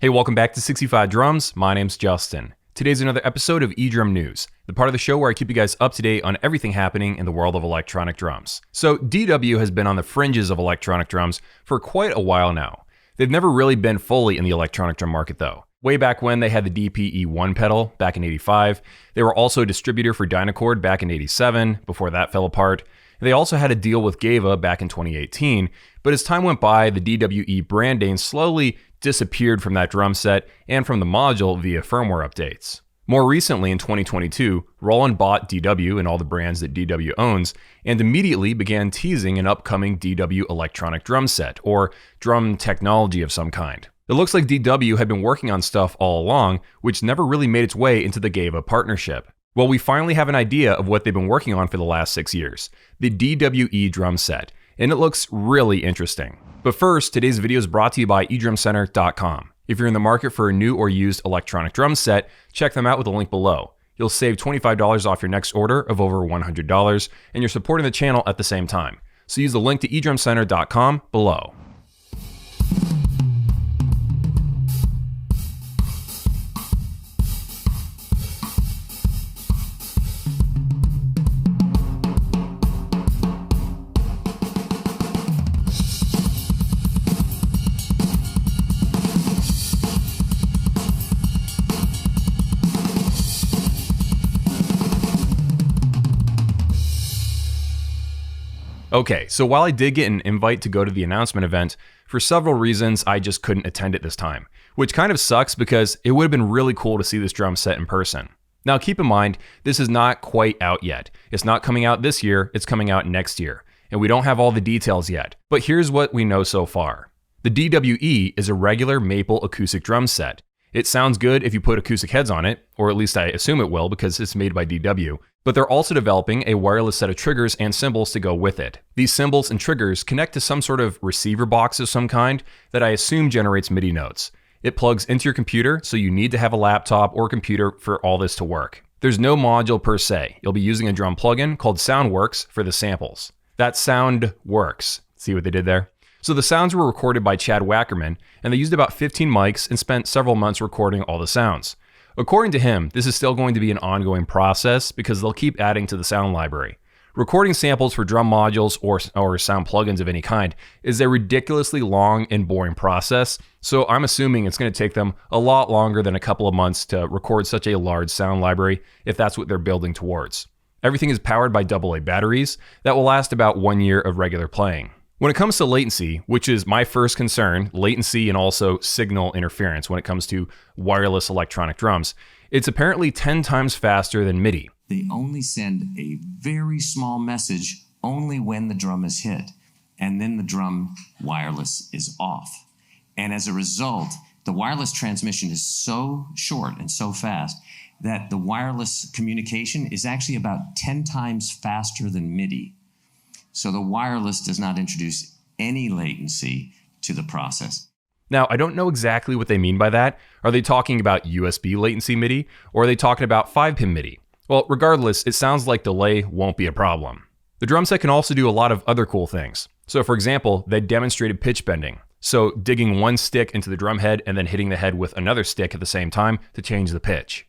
Hey, welcome back to 65 Drums. My name's Justin. Today's another episode of Edrum News, the part of the show where I keep you guys up to date on everything happening in the world of electronic drums. So DW has been on the fringes of electronic drums for quite a while now. They've never really been fully in the electronic drum market though. Way back when they had the DPE-1 pedal back in 85. They were also a distributor for Dynacord back in 87, before that fell apart. They also had a deal with Gava back in 2018, but as time went by, the DWE brand name slowly disappeared from that drum set and from the module via firmware updates. More recently, in 2022, Roland bought DW and all the brands that DW owns, and immediately began teasing an upcoming DW electronic drum set, or drum technology of some kind. It looks like DW had been working on stuff all along, which never really made its way into the Gava partnership. Well, we finally have an idea of what they've been working on for the last 6 years, the DWE drum set, and it looks really interesting. But first, today's video is brought to you by EdrumCenter.com. If you're in the market for a new or used electronic drum set, check them out with the link below. You'll save $25 off your next order of over $100, and you're supporting the channel at the same time. So use the link to EdrumCenter.com below. Okay, so while I did get an invite to go to the announcement event, for several reasons I just couldn't attend it this time, which kind of sucks because it would have been really cool to see this drum set in person. Now keep in mind, this is not quite out yet. It's not coming out this year, it's coming out next year, and we don't have all the details yet, but here's what we know so far. The DWE is a regular maple acoustic drum set. It sounds good if you put acoustic heads on it, or at least I assume it will because it's made by DW, but they're also developing a wireless set of triggers and cymbals to go with it. These cymbals and triggers connect to some sort of receiver box of some kind that I assume generates MIDI notes. It plugs into your computer, so you need to have a laptop or computer for all this to work. There's no module per se. You'll be using a drum plugin called SoundWorks for the samples. That sound works. See what they did there? So the sounds were recorded by Chad Wackerman, and they used about 15 mics and spent several months recording all the sounds. According to him, this is still going to be an ongoing process because they'll keep adding to the sound library. Recording samples for drum modules or sound plugins of any kind is a ridiculously long and boring process, so I'm assuming it's going to take them a lot longer than a couple of months to record such a large sound library if that's what they're building towards. Everything is powered by AA batteries that will last about 1 year of regular playing. When it comes to latency, which is my first concern, latency and also signal interference when it comes to wireless electronic drums, it's apparently 10 times faster than MIDI. They only send a very small message only when the drum is hit, and then the drum wireless is off. And as a result, the wireless transmission is so short and so fast that the wireless communication is actually about 10 times faster than MIDI. So the wireless does not introduce any latency to the process. Now, I don't know exactly what they mean by that. Are they talking about USB latency MIDI, or are they talking about 5-pin MIDI? Well, regardless, it sounds like delay won't be a problem. The drum set can also do a lot of other cool things. So for example, they demonstrated pitch bending. So digging one stick into the drum head and then hitting the head with another stick at the same time to change the pitch.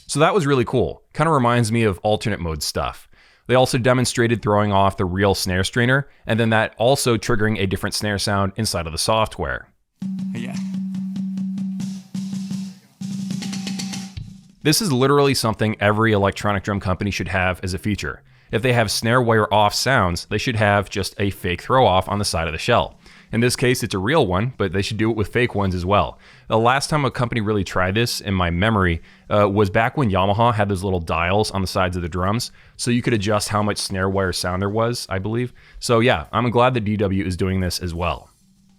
So that was really cool. Kind of reminds me of alternate mode stuff. They also demonstrated throwing off the real snare strainer, and then that also triggering a different snare sound inside of the software. Yeah. This is literally something every electronic drum company should have as a feature. If they have snare wire off sounds, they should have just a fake throw off on the side of the shell. In this case, it's a real one, but they should do it with fake ones as well. The last time a company really tried this, in my memory, was back when Yamaha had those little dials on the sides of the drums, so you could adjust how much snare wire sound there was, I believe. So yeah, I'm glad that DW is doing this as well.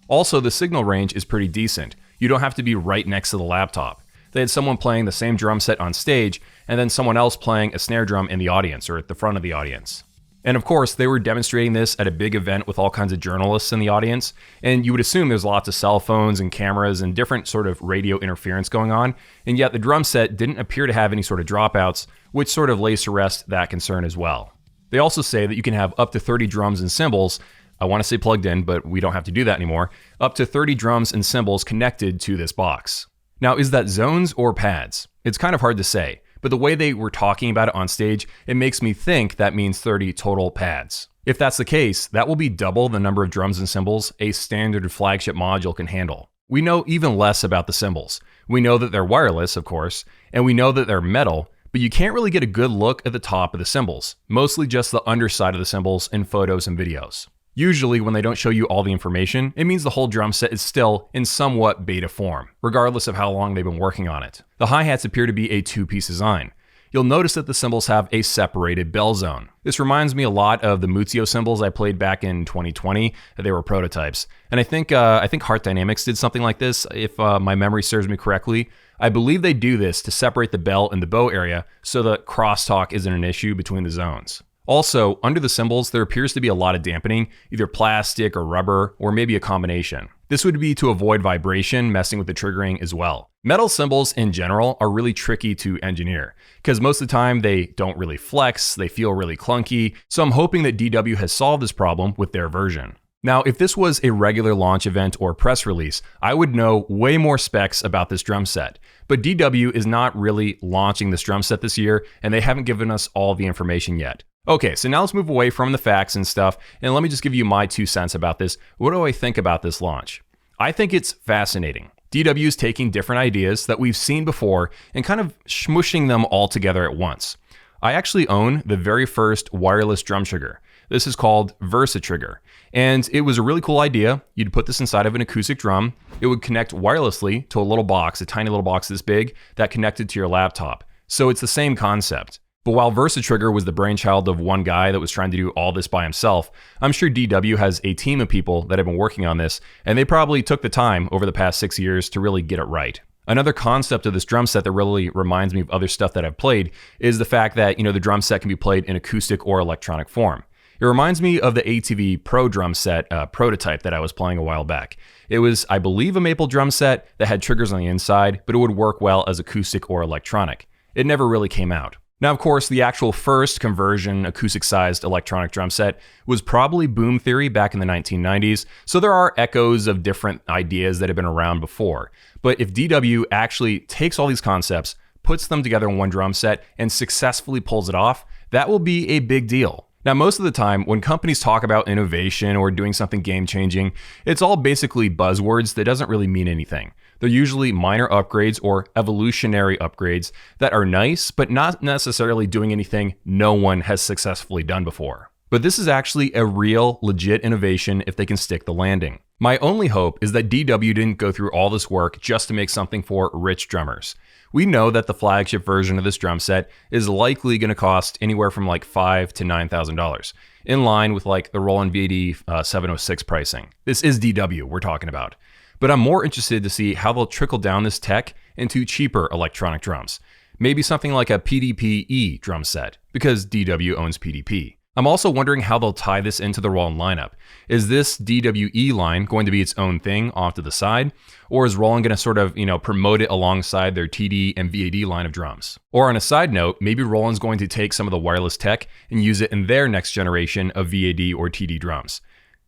Also, the signal range is pretty decent. You don't have to be right next to the laptop. They had someone playing the same drum set on stage, and then someone else playing a snare drum in the audience, or at the front of the audience. And of course, they were demonstrating this at a big event with all kinds of journalists in the audience, and you would assume there's lots of cell phones and cameras and different sort of radio interference going on, and yet the drum set didn't appear to have any sort of dropouts, which sort of lays to rest that concern as well. They also say that you can have up to 30 drums and cymbals, I want to say plugged in, but we don't have to do that anymore, up to 30 drums and cymbals connected to this box. Now, is that zones or pads? It's kind of hard to say, but the way they were talking about it on stage, it makes me think that means 30 total pads. If that's the case, that will be double the number of drums and cymbals a standard flagship module can handle. We know even less about the cymbals. We know that they're wireless, of course, and we know that they're metal, but you can't really get a good look at the top of the cymbals, mostly just the underside of the cymbals in photos and videos. Usually, when they don't show you all the information, it means the whole drum set is still in somewhat beta form, regardless of how long they've been working on it. The hi-hats appear to be a two-piece design. You'll notice that the cymbals have a separated bell zone. This reminds me a lot of the Muzio cymbals I played back in 2020. They were prototypes. And I think Heart Dynamics did something like this, if my memory serves me correctly. I believe they do this to separate the bell and the bow area so that crosstalk isn't an issue between the zones. Also, under the cymbals, there appears to be a lot of dampening, either plastic or rubber, or maybe a combination. This would be to avoid vibration messing with the triggering as well. Metal cymbals in general are really tricky to engineer, because most of the time they don't really flex, they feel really clunky, so I'm hoping that DW has solved this problem with their version. Now, if this was a regular launch event or press release, I would know way more specs about this drum set. But DW is not really launching this drum set this year, and they haven't given us all the information yet. Okay, so now let's move away from the facts and stuff, and let me just give you my 2 cents about this. What do I think about this launch? I think it's fascinating. DW is taking different ideas that we've seen before and kind of smushing them all together at once. I actually own the very first wireless drum trigger. This is called VersaTrigger, and it was a really cool idea. You'd put this inside of an acoustic drum. It would connect wirelessly to a little box, a tiny little box this big, that connected to your laptop. So it's the same concept. But while VersaTrigger was the brainchild of one guy that was trying to do all this by himself, I'm sure DW has a team of people that have been working on this, and they probably took the time over the past 6 years to really get it right. Another concept of this drum set that really reminds me of other stuff that I've played is the fact that, the drum set can be played in acoustic or electronic form. It reminds me of the ATV Pro drum set prototype that I was playing a while back. It was, I believe, a maple drum set that had triggers on the inside, but it would work well as acoustic or electronic. It never really came out. Now, of course, the actual first conversion acoustic-sized electronic drum set was probably Boom Theory back in the 1990s, so there are echoes of different ideas that have been around before. But if DW actually takes all these concepts, puts them together in one drum set, and successfully pulls it off, that will be a big deal. Now, most of the time, when companies talk about innovation or doing something game-changing, it's all basically buzzwords that doesn't really mean anything. They're usually minor upgrades or evolutionary upgrades that are nice, but not necessarily doing anything no one has successfully done before. But this is actually a real, legit innovation if they can stick the landing. My only hope is that DW didn't go through all this work just to make something for rich drummers. We know that the flagship version of this drum set is likely going to cost anywhere from like $5,000 to $9,000, in line with like the Roland VD 706 pricing. This is DW we're talking about. But I'm more interested to see how they'll trickle down this tech into cheaper electronic drums. Maybe something like a PDP-E drum set, because DW owns PDP. I'm also wondering how they'll tie this into the Roland lineup. Is this DWE line going to be its own thing off to the side? Or is Roland going to sort of, promote it alongside their TD and VAD line of drums? Or on a side note, maybe Roland's going to take some of the wireless tech and use it in their next generation of VAD or TD drums.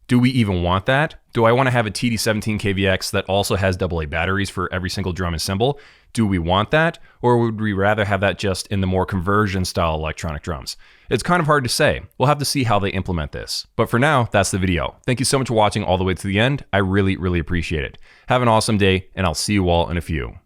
Do we even want that? Do I want to have a TD17 KVX that also has AA batteries for every single drum and cymbal? Do we want that? Or would we rather have that just in the more conversion style electronic drums? It's kind of hard to say. We'll have to see how they implement this. But for now, that's the video. Thank you so much for watching all the way to the end. I really, really appreciate it. Have an awesome day, and I'll see you all in a few.